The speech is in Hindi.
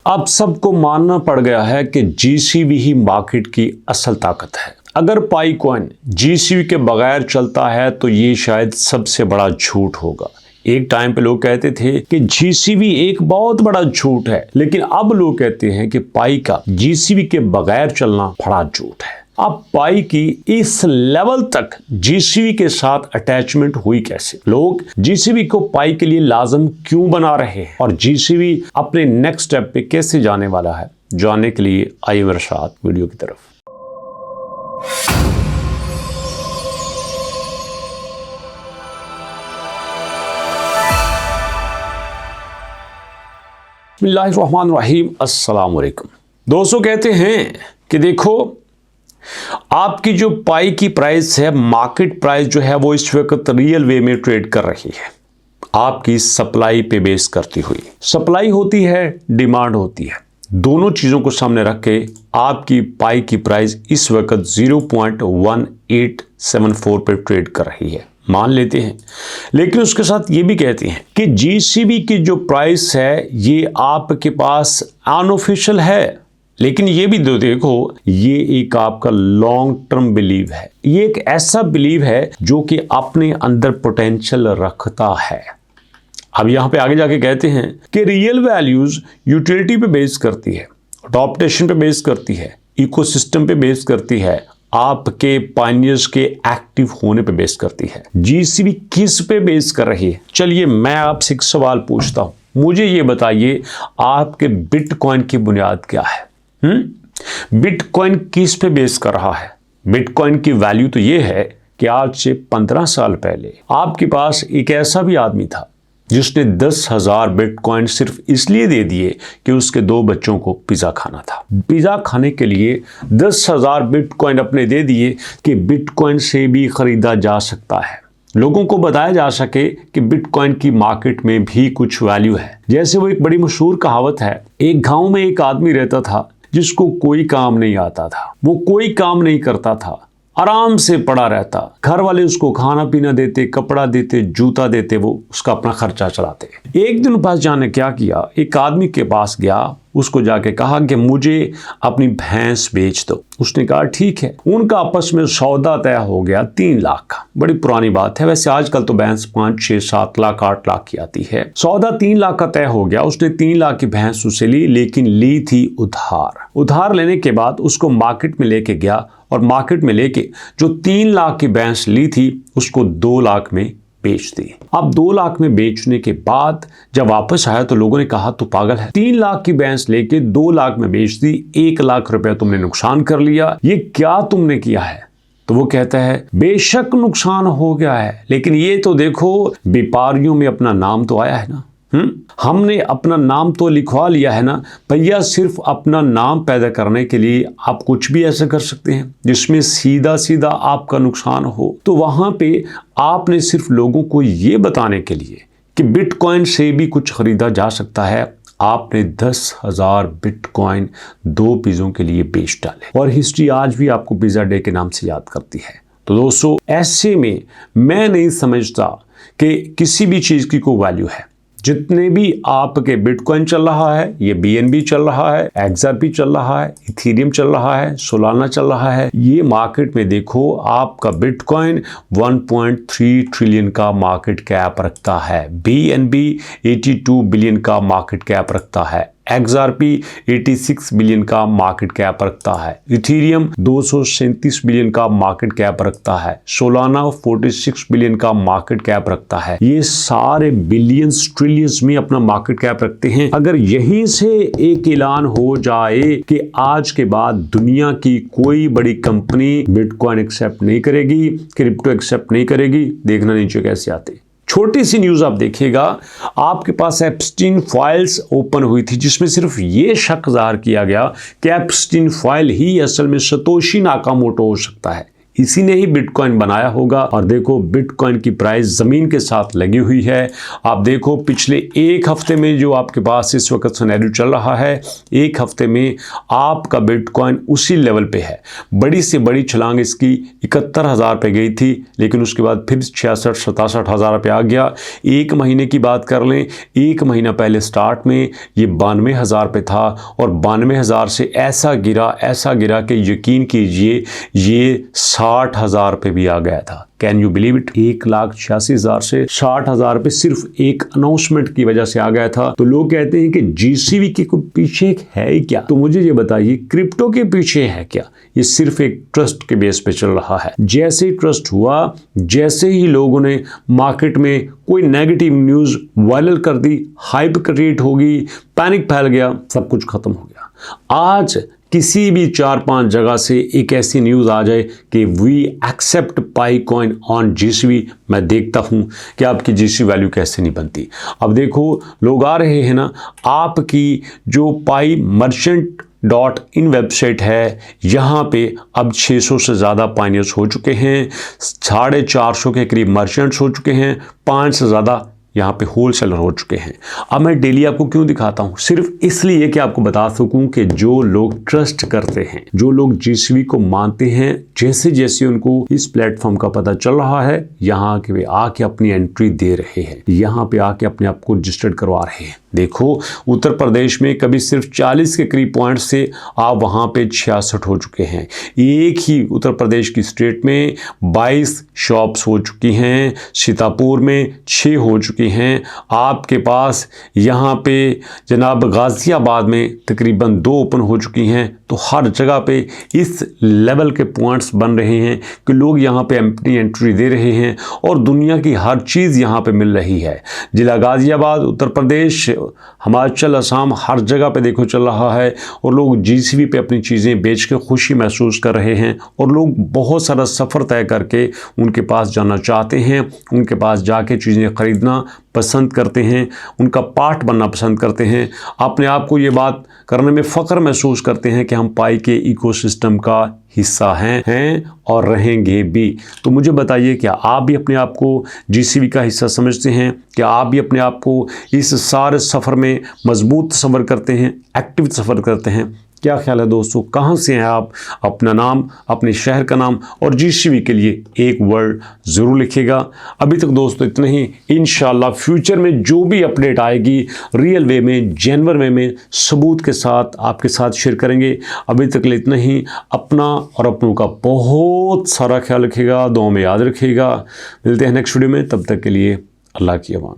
अब सबको मानना पड़ गया है कि जीसीबी ही मार्केट की असल ताकत है। अगर पाई कॉइन जीसीबी के बगैर चलता है तो ये शायद सबसे बड़ा झूठ होगा। एक टाइम पे लोग कहते थे कि जीसीबी एक बहुत बड़ा झूठ है, लेकिन अब लोग कहते हैं कि पाई का जीसीबी के बगैर चलना बड़ा झूठ है। अब पाई की इस लेवल तक जीसीबी के साथ अटैचमेंट हुई कैसे? लोग जीसीबी को पाई के लिए लाजम क्यों बना रहे हैं और जीसीबी अपने नेक्स्ट स्टेप पे कैसे जाने वाला है, जानने के लिए आइए मेरे साथ वीडियो की तरफ। बिस्मिल्लाहिर्रहमानिर्रहीम, अस्सलाम वालेकुम। दोस्तों, कहते हैं कि देखो आपकी जो पाई की प्राइस है, मार्केट प्राइस जो है वो इस वक्त रियल वे में ट्रेड कर रही है आपकी सप्लाई पे बेस करती हुई। सप्लाई होती है, डिमांड होती है, दोनों चीजों को सामने रख के आपकी पाई की प्राइस इस वक्त 0.1874 पे ट्रेड कर रही है, मान लेते हैं। लेकिन उसके साथ ये भी कहते हैं कि जीसीबी की जो प्राइस है ये आपके पास अनऑफिशियल है, लेकिन ये भी देखो ये एक आपका लॉन्ग टर्म बिलीव है। ये एक ऐसा बिलीव है जो कि अपने अंदर पोटेंशियल रखता है। अब यहां पे आगे जाके कहते हैं कि रियल वैल्यूज यूटिलिटी पे बेस करती है, अडॉप्टेशन पे बेस करती है, इकोसिस्टम पे बेस करती है, आपके पायनियर्स के एक्टिव होने पे बेस करती है। जीसीबी किस पे बेस कर रही है? चलिए मैं आपसे एक सवाल पूछता हूं, मुझे ये बताइए आपके बिटकॉइन की बुनियाद क्या है? बिटकॉइन किस पे बेस कर रहा है? बिटकॉइन की वैल्यू तो ये है कि आज से 15 साल पहले आपके पास एक ऐसा भी आदमी था जिसने 10,000 बिटकॉइन सिर्फ इसलिए दे दिए कि उसके 2 बच्चों को पिज़्ज़ा खाना था। पिज़्ज़ा खाने के लिए 10,000 बिटकॉइन अपने दे दिए कि बिटकॉइन से भी खरीदा जा सकता है, लोगों को बताया जा सके कि बिटकॉइन की मार्केट में भी कुछ वैल्यू है। जैसे वो एक बड़ी मशहूर कहावत है, एक गांव में एक आदमी रहता था जिसको कोई काम नहीं आता था, वो कोई काम नहीं करता था, आराम से पड़ा रहता, घर वाले उसको खाना पीना देते, कपड़ा देते, जूता देते, वो उसका अपना खर्चा चलाते। एक दिन पास जाने क्या किया, एक आदमी के पास गया, उसको जाके कहा कि मुझे अपनी भैंस बेच दो। उसने कहा ठीक है। उनका आपस में सौदा तय हो गया 3 लाख का। बड़ी पुरानी बात है, वैसे आजकल तो भैंस 5, 6, 7 लाख, 8 लाख की आती है। सौदा 3 लाख का तय हो गया। उसने 3 लाख की भैंस उसे ली, लेकिन ली थी उधार लेने के बाद उसको मार्केट में लेके गया और मार्केट में लेके जो 3 लाख की भैंस ली थी उसको 2 लाख में बेच दी। अब 2 लाख में बेचने के बाद जब वापस आया तो लोगों ने कहा तू पागल है, 3 लाख की भैंस लेके 2 लाख में बेच दी, 1 लाख रुपया तुमने नुकसान कर लिया, ये क्या तुमने किया है? तो वो कहता है बेशक नुकसान हो गया है, लेकिन ये तो देखो व्यापारियों में अपना नाम तो आया है ना। हमने अपना नाम तो लिखवा लिया है ना भैया। सिर्फ अपना नाम पैदा करने के लिए आप कुछ भी ऐसा कर सकते हैं जिसमें सीधा सीधा आपका नुकसान हो। तो वहां पे आपने सिर्फ लोगों को ये बताने के लिए कि बिटकॉइन से भी कुछ खरीदा जा सकता है, आपने 10,000 बिटकॉइन 2 पिज़्ज़ों के लिए बेच डाले। और हिस्ट्री आज भी आपको पिज़्ज़ा डे के नाम से याद करती है। तो दोस्तों, ऐसे में मैं नहीं समझता कि किसी भी चीज की कोई वैल्यू है। जितने भी आपके बिटकॉइन चल रहा है, ये बीएनबी चल रहा है, एक्सआरपी चल रहा है, इथेरियम चल रहा है, सोलाना चल रहा है, ये मार्केट में देखो आपका बिटकॉइन 1.3 ट्रिलियन का मार्केट कैप रखता है, बीएनबी 82 बिलियन का मार्केट कैप रखता है, एक्सआरपी 86 बिलियन का मार्केट कैप रखता है, इथेरियम 237 बिलियन का मार्केट कैप रखता है, सोलाना 46 बिलियन का मार्केट कैप रखता है। ये सारे बिलियंस ट्रिलियंस में अपना मार्केट कैप रखते हैं। अगर यहीं से एक ऐलान हो जाए कि आज के बाद दुनिया की कोई बड़ी कंपनी बिटकॉइन एक्सेप्ट नहीं करेगी, क्रिप्टो एक्सेप्ट नहीं करेगी, देखना नीचे कैसे आते। छोटी सी न्यूज आप देखिएगा, आपके पास एप्स्टीन फाइल्स ओपन हुई थी जिसमें सिर्फ ये शक ज़ाहिर किया गया कि एप्स्टीन फाइल ही असल में सतोशी नाकामोटो हो सकता है। इसी ने ही बिटकॉइन बनाया होगा। और देखो बिटकॉइन की प्राइस ज़मीन के साथ लगी हुई है। आप देखो पिछले एक हफ्ते में जो आपके पास इस वक्त सिनेरियो चल रहा है, एक हफ्ते में आपका बिटकॉइन उसी लेवल पे है। बड़ी से बड़ी छलांग इसकी 71,000 पे गई थी, लेकिन उसके बाद फिर 66-67 हज़ार पे आ गया। एक महीने की बात कर लें, एक महीना पहले स्टार्ट में ये 92,000 पे था और 92,000 से ऐसा गिरा कि यकीन कीजिए ये 60,000 पे भी आ गया था। Can you believe it? 1,86,000 से 60,000 पे सिर्फ एक अनाउंसमेंट की वजह से आ गया था। तो लोग कहते हैं कि जीसीबी के पीछे है ही क्या? तो मुझे ये बताइए क्रिप्टो के पीछे है क्या? ये सिर्फ एक ट्रस्ट के बेस पे चल रहा है। जैसे ही ट्रस्ट हुआ, जैसे ही लोगों ने मार्केट में कोई नेगेटिव न्यूज़ वायरल कर दी, हाइप क्रिएट होगी, पैनिक फैल गया, सब कुछ खत्म हो गया। आज किसी भी 4-5 जगह से एक ऐसी न्यूज़ आ जाए कि we accept Pi coin on GCB, मैं देखता हूँ कि आपकी जीसी वैल्यू कैसे नहीं बनती। अब देखो लोग आ रहे हैं ना, आपकी जो पाई merchant.in वेबसाइट है, यहाँ पे अब 600 से ज़्यादा पाइनियर्स हो चुके हैं, 450 के करीब मर्चेंट्स हो चुके हैं, 5 से ज़्यादा यहाँ पे होलसेलर हो चुके हैं। अब मैं डेली आपको क्यों दिखाता हूँ? सिर्फ इसलिए कि आपको बता सकूं कि जो लोग ट्रस्ट करते हैं, जो लोग जीसीबी को मानते हैं, जैसे जैसे उनको इस प्लेटफॉर्म का पता चल रहा है, यहाँ के वे आके अपनी एंट्री दे रहे हैं, यहाँ पे आके अपने आप को रजिस्टर्ड करवा रहे हैं। देखो उत्तर प्रदेश में कभी सिर्फ 40 के करीब पॉइंट से आप वहाँ पे 66 हो चुके हैं। एक ही उत्तर प्रदेश की स्टेट में 22 शॉप्स हो चुकी हैं, सीतापुर में 6 हो चुकी हैं, आपके पास यहाँ पे जनाब गाज़ियाबाद में तकरीबन 2 ओपन हो चुकी हैं। तो हर जगह पे इस लेवल के पॉइंट्स बन रहे हैं कि लोग यहाँ पे अपनी एंट्री दे रहे हैं और दुनिया की हर चीज़ यहाँ पे मिल रही है। जिला गाज़ियाबाद, उत्तर प्रदेश, हिमाचल, असम, हर जगह पे देखो चल रहा है और लोग जीसीबी पे अपनी चीज़ें बेच के खुशी महसूस कर रहे हैं और लोग बहुत सारा सफ़र तय करके उनके पास जाना चाहते हैं, उनके पास जाके चीज़ें ख़रीदना पसंद करते हैं, उनका पार्ट बनना पसंद करते हैं, अपने आप को ये बात करने में फ़ख्र महसूस करते हैं कि हम पाई के इकोसिस्टम का हिस्सा हैं और रहेंगे भी। तो मुझे बताइए क्या आप भी अपने आप को जीसीबी का हिस्सा समझते हैं? क्या आप भी अपने आप को इस सारे सफ़र में मजबूत सफ़र करते हैं, एक्टिव सफ़र करते हैं? क्या ख्याल है दोस्तों, कहाँ से हैं आप? अपना नाम, अपने शहर का नाम और जीसीबी के लिए एक वर्ड ज़रूर लिखिएगा। अभी तक दोस्तों इतना ही। इंशाल्लाह फ्यूचर में जो भी अपडेट आएगी रियल वे में, जेन्युइन वे में, सबूत के साथ आपके साथ शेयर करेंगे। अभी तक के लिए इतना ही। अपना और अपनों का बहुत सारा ख्याल रखिएगा, दुआ में याद रखिएगा। मिलते हैं नेक्स्ट वीडियो में, तब तक के लिए अल्लाह की अमान।